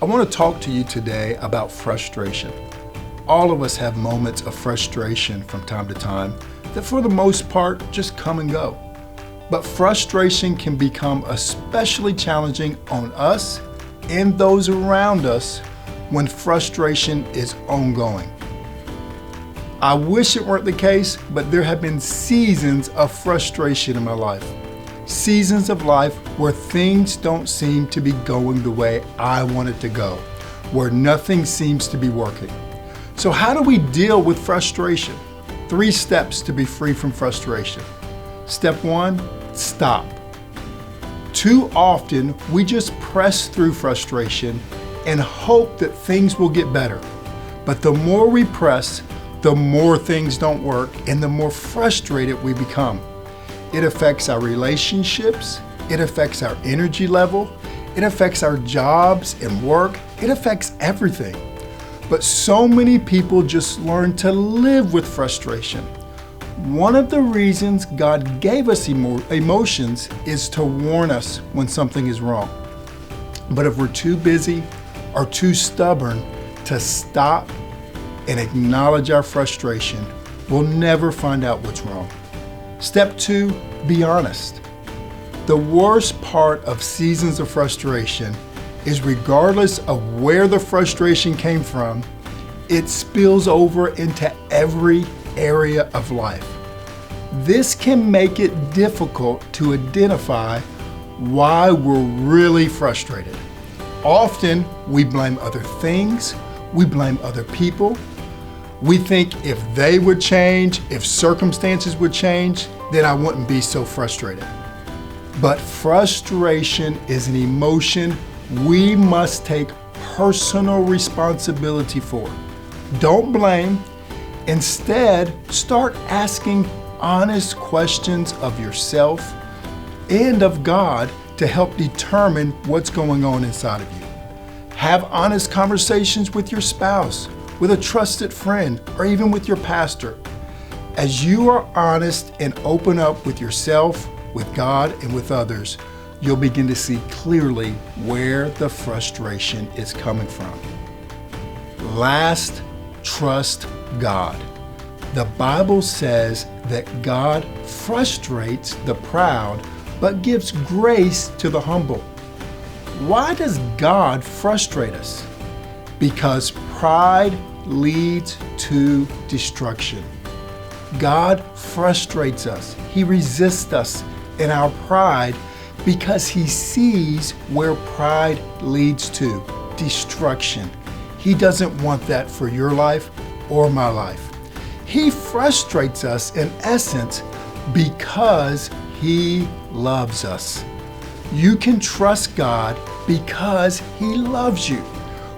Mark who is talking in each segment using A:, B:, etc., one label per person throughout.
A: I want to talk to you today about frustration. All of us have moments of frustration from time to time that for the most part just come and go. But frustration can become especially challenging on us and those around us when frustration is ongoing. I wish it weren't the case, but there have been seasons of frustration in my life. Seasons of life where things don't seem to be going the way I want it to go, where nothing seems to be working. So how do we deal with frustration? 3 steps to be free from frustration. Step 1, stop. Too often, we just press through frustration and hope that things will get better. But the more we press, the more things don't work and the more frustrated we become. It affects our relationships, it affects our energy level, it affects our jobs and work, it affects everything. But so many people just learn to live with frustration. One of the reasons God gave us emotions is to warn us when something is wrong. But if we're too busy or too stubborn to stop and acknowledge our frustration, we'll never find out what's wrong. Step 2, be honest. The worst part of seasons of frustration is regardless of where the frustration came from, it spills over into every area of life. This can make it difficult to identify why we're really frustrated. Often we blame other things, we blame other people. We think if they would change, if circumstances would change, then I wouldn't be so frustrated. But frustration is an emotion we must take personal responsibility for. Don't blame. Instead, start asking honest questions of yourself and of God to help determine what's going on inside of you. Have honest conversations with your spouse, with a trusted friend, or even with your pastor. As you are honest and open up with yourself, with God, and with others, you'll begin to see clearly where the frustration is coming from. Last, trust God. The Bible says that God frustrates the proud, but gives grace to the humble. Why does God frustrate us? Because pride leads to destruction. God frustrates us. He resists us in our pride because He sees where pride leads to destruction. He doesn't want that for your life or my life. He frustrates us in essence because He loves us. You can trust God because He loves you.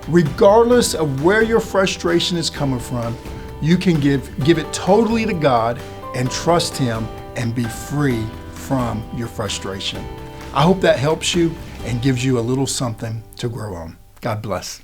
A: Regardless of where your frustration is coming from, you can give it totally to God and trust Him and be free from your frustration. I hope that helps you and gives you a little something to grow on. God bless.